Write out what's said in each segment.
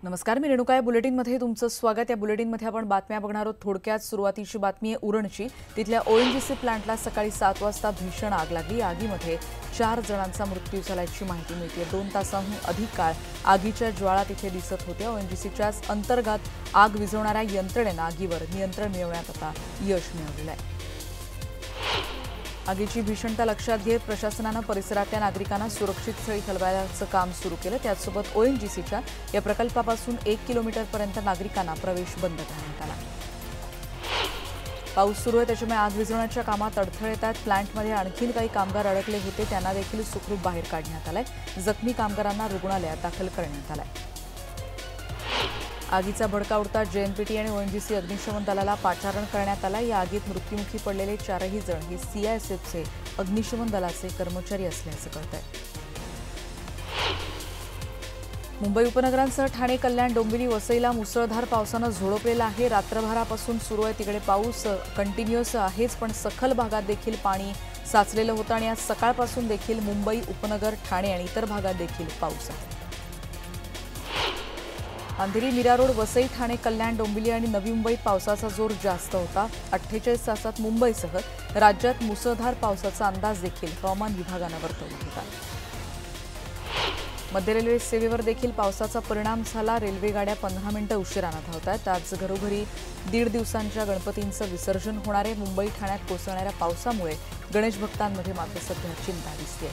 नमस्कार, मी रेणुका. बुलेटिनमध्ये तुमचं स्वागत. या बुलेटिनमध्ये आपण बातम्या बघणार आहोत. थोडक्यात सुरुवातीची बातमी आहे उरणची. तिथल्या ओएनजीसी प्लांटला सकाळी 7 वाजता भीषण आग लागली. आगीमध्ये 4 जणांचा मृत्यू झाल्याची माहिती मिळते. 2 तासांहून अधिक काळ आगीच्या ज्वाळा तिथे दिसत होत्या. ओएनजीसीच्याच अंतर्गत आग विझवणाऱ्या यंत्रणेनं आगीवर नियंत्रण मिळवण्यात आता यश मिळवलं आहे. आगीची भीषणता लक्षात घेत प्रशासनानं परिसरातल्या नागरिकांना सुरक्षित स्थळी हलवायचं काम सुरू केलं. त्याचसोबत ओएनजीसीच्या या प्रकल्पापासून 1 किलोमीटरपर्यंत नागरिकांना प्रवेश बंद करण्यात आला. पाऊस सुरू आहे, त्याच्यामुळे आग विझवण्याच्या कामात अडथळे येतात. प्लांटमध्ये आणखीन काही कामगार अडकले होते, त्यांना देखील सुखरूप बाहेर काढण्यात आलंय. जखमी कामगारांना रुग्णालयात दाखल करण्यात आलंय. आगीचा भडका उडता जेएनपीटी आणि ओएनजीसी अग्निशमन दलाला पाचारण करण्यात आला. या आगीत मृत्युमुखी पडलेले 4ही जण हे सीआयएसएफचे अग्निशमन दलाचे कर्मचारी असल्याचं कळतंय. मुंबई उपनगरांसह ठाणे, कल्याण, डोंबिवली, वसईला मुसळधार पावसानं झोडपलेलं आहे. रात्रभरापासून सुरू आहे तिकडे पाऊस कंटिन्युअस आहेच, पण सखल भागात देखील पाणी साचलेलं होतं आणि आज सकाळपासून देखील मुंबई उपनगर, ठाणे आणि इतर भागात देखील पाऊस आहे. अंधेरी, मीरा रोड, वसई, ठाणे, कल्याण, डोंबिवली आणि नवी मुंबईत पावसाचा जोर जास्त होता. 48 तासात मुंबईसह राज्यात मुसळधार पावसाचा अंदाज देखील हवामान विभागानं वर्तवला होता. मध्य रेल्वे सेवेवर देखील पावसाचा परिणाम झाला. रेल्वे गाड्या 15 मिनिटं उशिरानं धावतात. आज घरोघरी 1.5 दिवसांच्या गणपतींचं विसर्जन होणार आहे. मुंबई, ठाण्यात कोसळणाऱ्या पावसामुळे गणेश भक्तांमध्ये मात्र सध्या चिंता दिसते.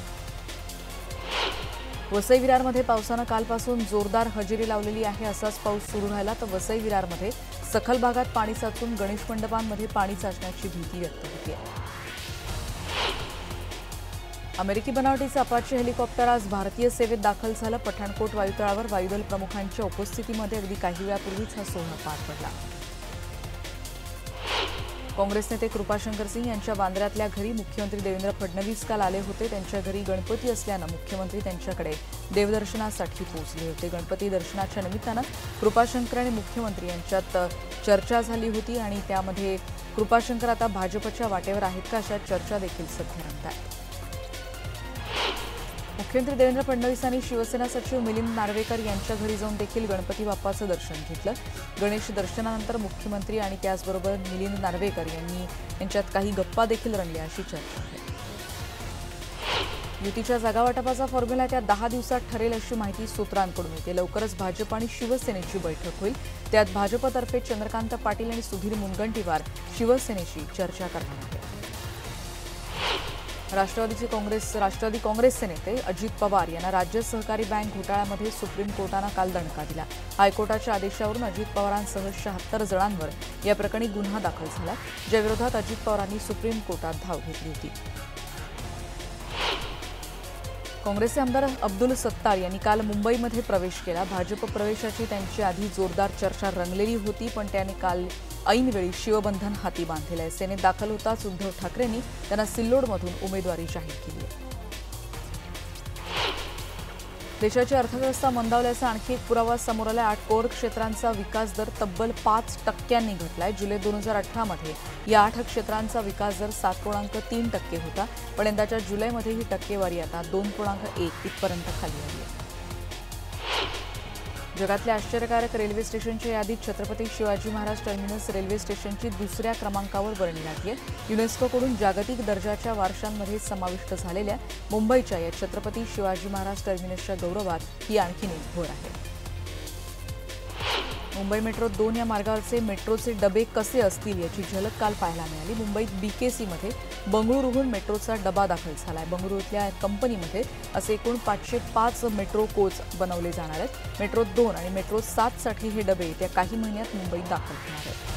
वसई विरारमध्ये पावसानं कालपासून जोरदार हजेरी लावलेली आहे. असाच पाऊस सुरू राहिला तर वसई विरारमध्ये सखल भागात पाणी साचून गणेश मंडपांमध्ये पाणी साचण्याची भीती व्यक्त होती. अमेरिकी बनावटीचं अपाचे हेलिकॉप्टर आज भारतीय सेवेत दाखल झालं. पठाणकोट वायुतळावर वायुदल प्रमुखांच्या उपस्थितीमध्ये अगदी काही वेळापूर्वीच हा सोहळा पार पडला. काँग्रेस नेते कृपाशंकर सिंह यांच्या बांद्र्यातल्या घरी मुख्यमंत्री देवेंद्र फडणवीस काल आले होते. त्यांच्या घरी गणपती असल्यानं मुख्यमंत्री त्यांच्याकडे देवदर्शनासाठी पोहोचले होते. गणपती दर्शनाच्या निमित्तानं कृपाशंकर आणि मुख्यमंत्री यांच्यात चर्चा झाली होती आणि त्यामध्ये कृपाशंकर आता भाजपच्या वाटेवर आहेत का अशा चर्चा देखील सध्या रंगतात. मुख्यमंत्री देवेंद्र फडणवीसांनी शिवसेना सचिव मिलिंद नार्वेकर यांच्या घरी जाऊन देखील गणपती बाप्पाचं दर्शन घेतलं. गणेश दर्शनानंतर मुख्यमंत्री आणि त्याचबरोबर मिलिंद नार्वेकर यांच्यात काही गप्पा देखील रंगल्या अशी चर्चा आहे. युतीच्या जागावाटपाचा फॉर्म्युला त्या 10 दिवसात ठरेल अशी माहिती सूत्रांकडून येते. लवकरच भाजप आणि शिवसेनेची बैठक होईल. त्यात भाजपतर्फे चंद्रकांत पाटील आणि सुधीर मुनगंटीवार शिवसेनेशी चर्चा करणार आहेत. राष्ट्रवादी काँग्रेसचे नेते अजित पवार यांना राज्य सहकारी बँक घोटाळ्यामध्ये सुप्रीम कोर्टानं काल दणका दिला. हायकोर्टाच्या आदेशावरून अजित पवारांसह 76 जणांवर या प्रकरणी गुन्हा दाखल झाला, ज्या विरोधात अजित पवारांनी सुप्रीम कोर्टात धाव घेतली होती. काँग्रेसचे आमदार अब्दुल सत्तार यांनी काल मुंबईमध्ये प्रवेश केला. भाजप प्रवेशाची त्यांची आधी जोरदार चर्चा रंगलेली होती, पण त्याने काल ऐनवेळी शिवबंधन हाती बांधलेलं आहे. सेनेत दाखल होताच उद्धव ठाकरेंनी त्यांना सिल्लोडमधून उमेदवारी जाहीर केली आहे. देशाची अर्थव्यवस्था मंदावल्याचा आणखी एक पुरावा समोर आला. 8 कोर क्षेत्रांचा विकास दर तब्बल 5% घटलाय. जुलै 2018 मध्ये या 8 क्षेत्रांचा विकास दर 7.3% होता, पण यंदाच्या जुलैमध्ये ही टक्केवारी आता 2.1 इथपर्यंत खाली आली आहे. जगातल्या आश्चर्यकारक रेल्वे स्टेशनच्या यादीत छत्रपती शिवाजी महाराज टर्मिनस रेल्वे स्टेशनची 2ऱ्या क्रमांकावर वर्णी लागली आहे. युनेस्कोकडून जागतिक दर्जाच्या वारशांमध्ये समाविष्ट झालेल्या मुंबईच्या या छत्रपती शिवाजी महाराज टर्मिनसच्या गौरवात ही आणखीन एक भर आहे. मुंबई मेट्रो 2 या मार्गावरचे मेट्रोचे डबे कसे असतील याची झलक काल पाहायला मिळाली. मुंबईत बीकेसीमध्ये बंगळुरूहून मेट्रोचा डबा दाखल झाला आहे. बंगळुरूतल्या कंपनीमध्ये असे एकूण 505 मेट्रो कोच बनवले जाणार आहेत. मेट्रो 2 आणि मेट्रो 7 साठी हे डबे येत्या काही महिन्यात मुंबईत दाखल होणार आहेत.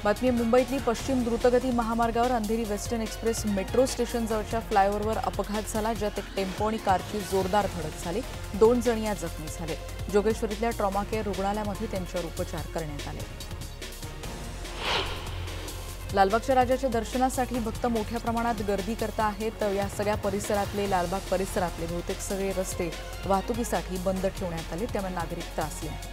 बातमी मुंबईतली पश्चिम द्रुतगती महामार्गावर अंधेरी वेस्टर्न एक्सप्रेस मेट्रो स्टेशनजवळच्या फ्लायओव्हरवर अपघात झाला, ज्यात एक टेम्पो आणि कारची जोरदार धडक झाली. 2 जण या जखमी झाले. जोगेश्वरीतल्या ट्रॉमा केअर रुग्णालयामध्ये त्यांच्यावर उपचार करण्यात आले. लालबागच्या राजाच्या दर्शनासाठी भक्त मोठ्या प्रमाणात गर्दी करत आहेत. या सगळ्या परिसरातले लालबाग परिसरातले बहुतेक सगळे रस्ते वाहतुकीसाठी बंद ठेवण्यात आले, त्यामुळे नागरिक त्रासले आहेत.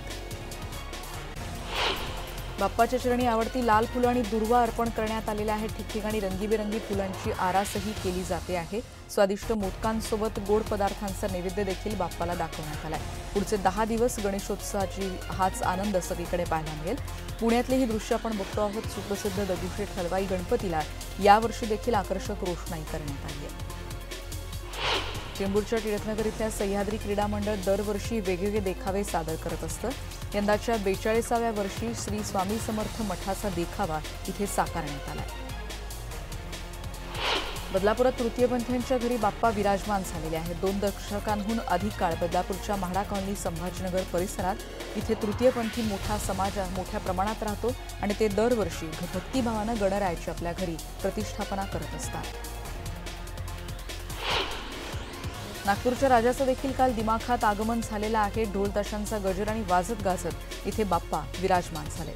बाप्पाच्या चरणी आवडती लाल फुलं आणि दुर्वा अर्पण करण्यात आलेल्या आहेत. ठिकठिकाणी रंगीबेरंगी फुलांची आरासही केली जाते आहे. स्वादिष्ट मोदकांसोबत गोड पदार्थांचा नैवेद्य देखील बाप्पाला दाखवण्यात आलाय. पुढचे 10 दिवस गणेशोत्सवाची हाच आनंद सगळीकडे पाहायला मिळेल. पुण्यातले ही दृश्य आपण बघतो आहोत. सुप्रसिद्ध दगडूशेठ हलवाई गणपतीला यावर्षी देखील आकर्षक रोषणाई करण्यात आली आहे. चेंबूरच्या टिळकनगर इथल्या सह्याद्री क्रीडा मंडळ दरवर्षी वेगवेगळे देखावे सादर करत असतं. यंदाच्या 42व्या वर्षी श्री स्वामी समर्थ मठाचा देखावा इथे साकारण्यात आला. बदलापुरात तृतीयपंथीयांच्या घरी बाप्पा विराजमान झालेले आहेत. 2 दशकांहून अधिक काळ बदलापूरच्या म्हाडा कॉलनी संभाजीनगर परिसरात इथे तृतीयपंथी मोठा समाज मोठ्या प्रमाणात राहतो आणि ते दरवर्षी भक्तिभावानं गणरायाची आपल्या घरी प्रतिष्ठापना करत असतात. नागपूरच्या राजाचं देखील काल दिमाखात आगमन झालेलं आहे. ढोल ताशांचा गजर आणि वाजत गाजत इथे बाप्पा विराजमान झाले.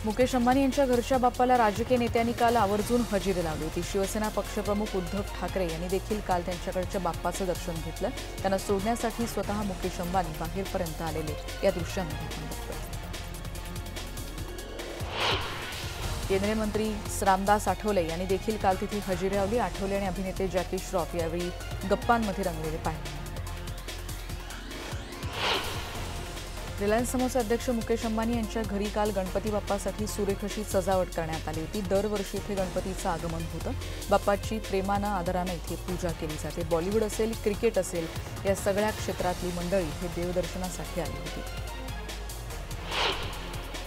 मुकेश अंबानी यांच्या घरच्या बाप्पाला राजकीय नेत्यांनी काल आवर्जून हजेरी लावली होती. शिवसेना पक्षप्रमुख उद्धव ठाकरे यांनी देखील काल त्यांच्याकडच्या बाप्पाचं दर्शन घेतलं. त्यांना सोडण्यासाठी स्वतः मुकेश अंबानी बाहेरपर्यंत आलेले या दृश्यांमध्ये आपण बघतोय. केंद्रीय मंत्री रामदास आठवले यांनी देखील काल तिथे हजेरी लावली. आठवले आणि अभिनेते जॅकी श्रॉफ यावेळी गप्पांमध्ये रंगलेले पाहिले. रिलायन्स समूहाचे अध्यक्ष मुकेश अंबानी यांच्या घरी काल गणपती बाप्पासाठी सुरेख अशी सजावट करण्यात आली होती. दरवर्षी इथे गणपतीचं आगमन होतं. बाप्पाची प्रेमानं आदरानं इथे पूजा केली जाते. बॉलिवूड असेल, क्रिकेट असेल, या सगळ्या क्षेत्रातली मंडळी इथे देवदर्शनासाठी आली होती.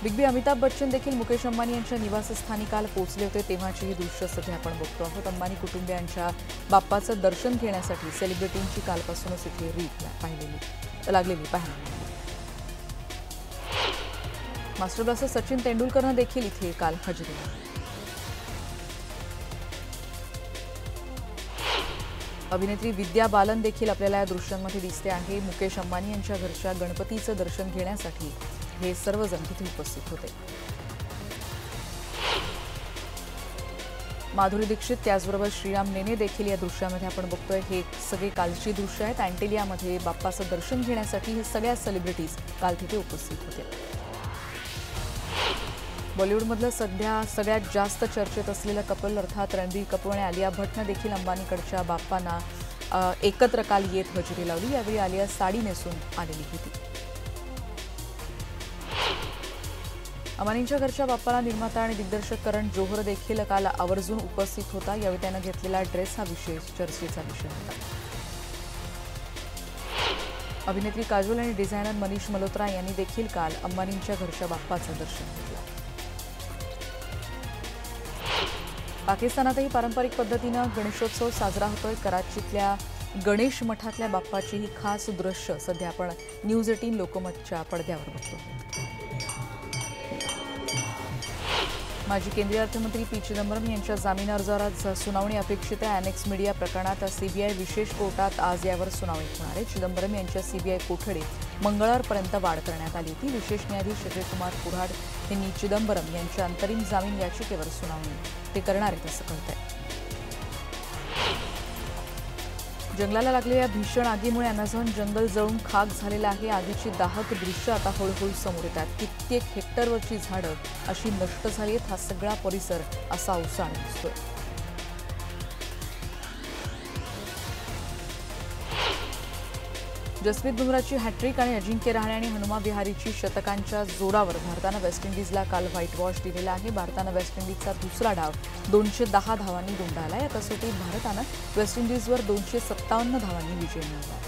बिग बी अमिताभ बच्चन देखील मुकेश अंबानी यांच्या निवासस्थानी काल पोहोचले होते. तेव्हाची ही दृश्य सध्या आपण बघतो आहोत. अंबानी कुटुंबियांच्या बाप्पाचं दर्शन घेण्यासाठी सेलिब्रिटींची कालपासूनच इथे रीत लागलेली पाहायला. मास्टर ब्लास्टर सचिन तेंडुलकरनं देखील इथे काल हजेरी लावली. अभिनेत्री विद्या बालन देखील आपल्याला या दृश्यांमध्ये दिसते आहे. मुकेश अंबानी यांच्या घरच्या गणपतीचं दर्शन घेण्यासाठी हे सर्वजण तिथे उपस्थित होते. माधुरी दीक्षित त्याचबरोबर श्रीराम नेने देखील या दृश्यामध्ये आपण बघतोय. हे सगळे कालची दृश्य आहेत. अँटिलियामध्ये बाप्पाचं दर्शन घेण्यासाठी हे सगळ्या सेलिब्रिटीज काल तिथे उपस्थित होते. बॉलिवूडमधलं सध्या सगळ्यात जास्त चर्चेत असलेलं कपल अर्थात रणबीर कपूर आणि आलिया भट्टनं देखील अंबानीकडच्या बाप्पांना एकत्र काल येत हजेरी लावली. यावेळी आलिया साडी नेसून आलेली होती. अंबानींच्या घरच्या बाप्पाला निर्माता आणि दिग्दर्शक करण जोहर देखील काल आवर्जून उपस्थित होता. यावेळी त्यानं घेतलेला ड्रेस हा विशेष चर्चेचा विषय होता. अभिनेत्री काजोल आणि डिझायनर मनीष मल्होत्रा यांनी देखील काल अंबानींच्या घरच्या बाप्पाचं दर्शन घेतलं. पाकिस्तानातही पारंपरिक पद्धतीनं गणेशोत्सव साजरा होतोय. कराचीतल्या गणेश मठातल्या बाप्पाची ही खास दृश्य सध्या आपण न्यूज 18 लोकमतच्या पडद्यावर बघतो. माजी केंद्रीय अर्थमंत्री पी चिदंबरम यांच्या जामीन अर्जावर आज सुनावणी अपेक्षित आहे. अनेक्स मीडिया प्रकरणात सीबीआय विशेष कोर्टात आज यावर सुनावणी होणार आहे. चिदंबरम यांच्या सीबीआय कोठडीत मंगळवारपर्यंत वाढ करण्यात आली होती. विशेष न्यायाधीश अजय कुमार कुऱ्हाड यांनी चिदंबरम यांच्या अंतरिम जामीन याचिकेवर सुनावणी ते करणार आहेत असं कळतंय. जंगलाला लागलेल्या भीषण आगीमुळे अमेझॉन जंगल जळून खाक झालेलं आहे. आगीची दाहक दृश्य आता हळूहळू समोर येतात. कित्येक हेक्टरवरची झाडं अशी नष्ट झाली आहेत. हा सगळा परिसर असा ओसाड दिसतोय. जसप्रीत बुमराची हॅट्रिक आणि अजिंक्य रहाणे आणि हनुमा विहारीची शतकांच्या जोरावर भारतानं वेस्ट इंडिजला काल व्हाईट वॉश दिलेला आहे. भारतानं वेस्ट इंडिजचा दुसरा डाव 210 धावांनी गुंडाळला. या कसोटीत भारतानं वेस्ट इंडिजवर 257 धावांनी विजय मिळवला.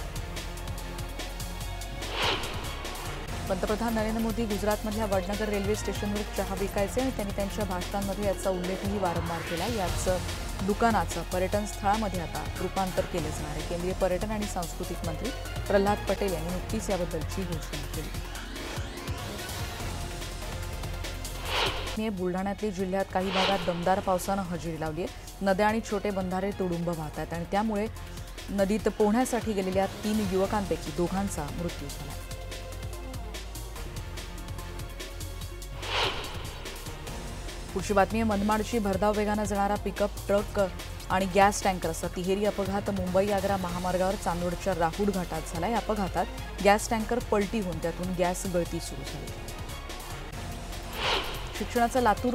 पंतप्रधान नरेंद्र मोदी गुजरातमधल्या वडनगर रेल्वे स्टेशनवर चहा विकायचे आणि त्यांनी त्यांच्या भाषणांमध्ये याचा उल्लेखही वारंवार केला. याच दुकानाचं पर्यटन स्थळामध्ये आता रूपांतर केलं जाणार आहे. केंद्रीय पर्यटन आणि सांस्कृतिक मंत्री प्रल्हाद पटेल यांनी नुकतीच याबद्दलची घोषणा केली. बुलढाण्यातली जिल्ह्यात काही भागात दमदार पावसानं हजेरी लावली आहे. नद्या आणि छोटे बंधारे तुडुंब वाहत आहेत आणि त्यामुळे नदीत पोहण्यासाठी गेलेल्या 3 युवकांपैकी 2घांचा मृत्यू झाला. पुढची बातमी आहे मनमाडची भरधाव वेगानं जाणारा पिकअप ट्रक आणि गॅस टँकर असा तिहेरी अपघात मुंबई आग्रा महामार्गावर चांदवडच्या राहुड घाटात झाला. या अपघातात गॅस टँकर पलटी होऊन त्यातून गॅस गळती सुरू झाली. शिक्षणाचा लातूर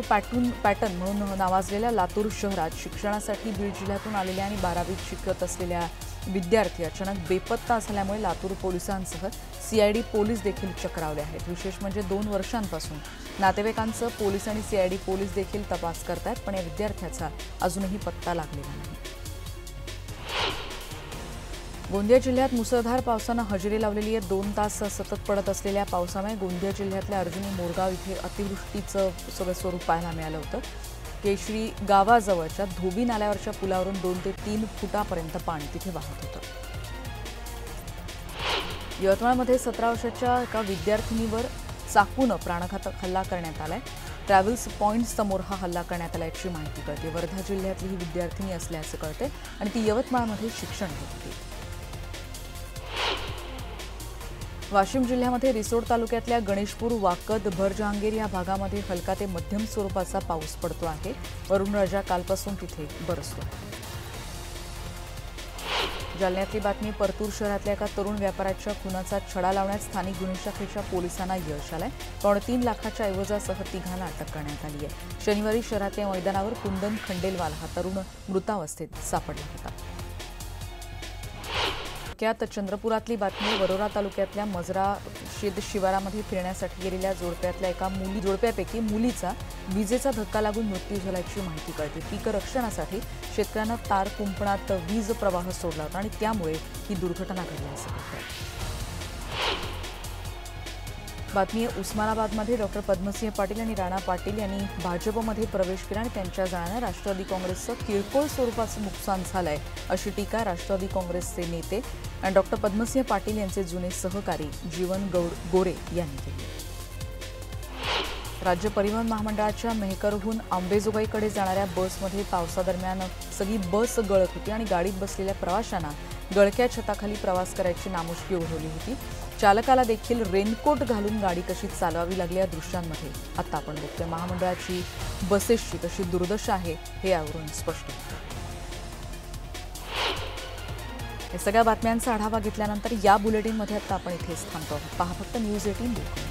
पॅटर्न म्हणून नावाजलेल्या लातूर शहरात शिक्षणासाठी बीड जिल्ह्यातून आलेल्या आणि 12वीत शिकत असलेल्या विद्यार्थी अचानक बेपत्ता झाल्यामुळे लातूर पोलिसांसह सीआयडी पोलीस देखील चक्रावले आहेत. विशेष म्हणजे 2 वर्षांपासून नातेवाईकांचं पोलीस आणि सीआयडी पोलीस देखील तपास करतात, पण या विद्यार्थ्याचा अजूनही पत्ता लागलेला नाही. गोंदिया जिल्ह्यात मुसळधार पावसानं हजेरी लावलेली आहे. 2 तास सतत पडत असलेल्या पावसामुळे गोंदिया जिल्ह्यातल्या अर्जुनी मोरगाव इथे अतिवृष्टीचं सगळं स्वरूप पाहायला मिळालं होतं. केशरी गावाजवळच्या धोबी नाल्यावरच्या पुलावरून 2 ते 3 फुटापर्यंत पाणी तिथे वाहत होतं. यवतमाळमध्ये 17 वर्षाच्या एका विद्यार्थिनीवर चाकूनं प्राणघातक हल्ला करण्यात आलाय. ट्रॅव्हल्स पॉइंट समोर हा हल्ला करण्यात आल्याची माहिती कळते. वर्धा जिल्ह्यातली ही विद्यार्थिनी असल्याचं कळते आणि ती यवतमाळमध्ये शिक्षण घेत होती. वाशिम जिल्ह्यामध्ये रिसोड तालुक्यातल्या गणेशपूर वाकद भरजहांगीर या भागामध्ये हलका ते मध्यम स्वरूपाचा पाऊस पडतो आहे. वरुणराजा कालपासून तिथे बरसतो. जालन्यातली बातमी परतूर शहरातल्या एका तरुण व्यापाऱ्याच्या खुनाचा छडा लावण्यात स्थानिक गुन्हे शाखेच्या पोलिसांना यश आलंय. 3.25 लाखाच्या ऐवजासह 3घांना अटक करण्यात आली आहे. शनिवारी शहरातल्या मैदानावर कुंदन खंडेलवाल हा तरुण मृतावस्थेत सापडला होता. त्यात चंद्रपुरातली बातमी वरोरा तालुक्यातल्या मजरा शेत शिवारामध्ये फिरण्यासाठी गेलेल्या जोडप्यापैकी मुलीचा विजेचा धक्का लागून मृत्यू झाल्याची माहिती कळते. पीक रक्षणासाठी शेतकऱ्यांना तार कुंपणात वीज प्रवाह सोडला होता आणि त्यामुळे ही दुर्घटना घडली असं कळतं. बातमी आहे उस्मानाबादमध्ये डॉक्टर पद्मसिंह पाटील आणि राणा पाटील यांनी भाजपमध्ये प्रवेश केला आणि त्यांच्या जाण्याने राष्ट्रवादी काँग्रेसचं किरकोळ स्वरूपाचं नुकसान झालंय अशी टीका राष्ट्रवादी काँग्रेसचे नेते आणि डॉक्टर पद्मसिंह पाटील यांचे जुने सहकारी जीवन गोरे यांनी केली. राज्य परिवहन महामंडळाच्या मेहकरहून अंबेजोगाईकडे जाणाऱ्या बसमध्ये पावसादरम्यान सगळी बस गळत होती आणि गाडीत बसलेल्या प्रवाशांना गळक्या छताखाली प्रवास करायची नामुष्की ओढवली होती. चालकाला देखील रेनकोट घालून गाडी कशी चालवावी लागली या दृश्यांमध्ये आता आपण बघतोय. महामंडळाची बसेसची कशी दुर्दशा आहे हे यावरून स्पष्ट होतं. या सगळ्या बातम्यांचा आढावा घेतल्यानंतर या बुलेटिनमध्ये आता आपण इथेच थांबतो. पहा फक्त न्यूज 18.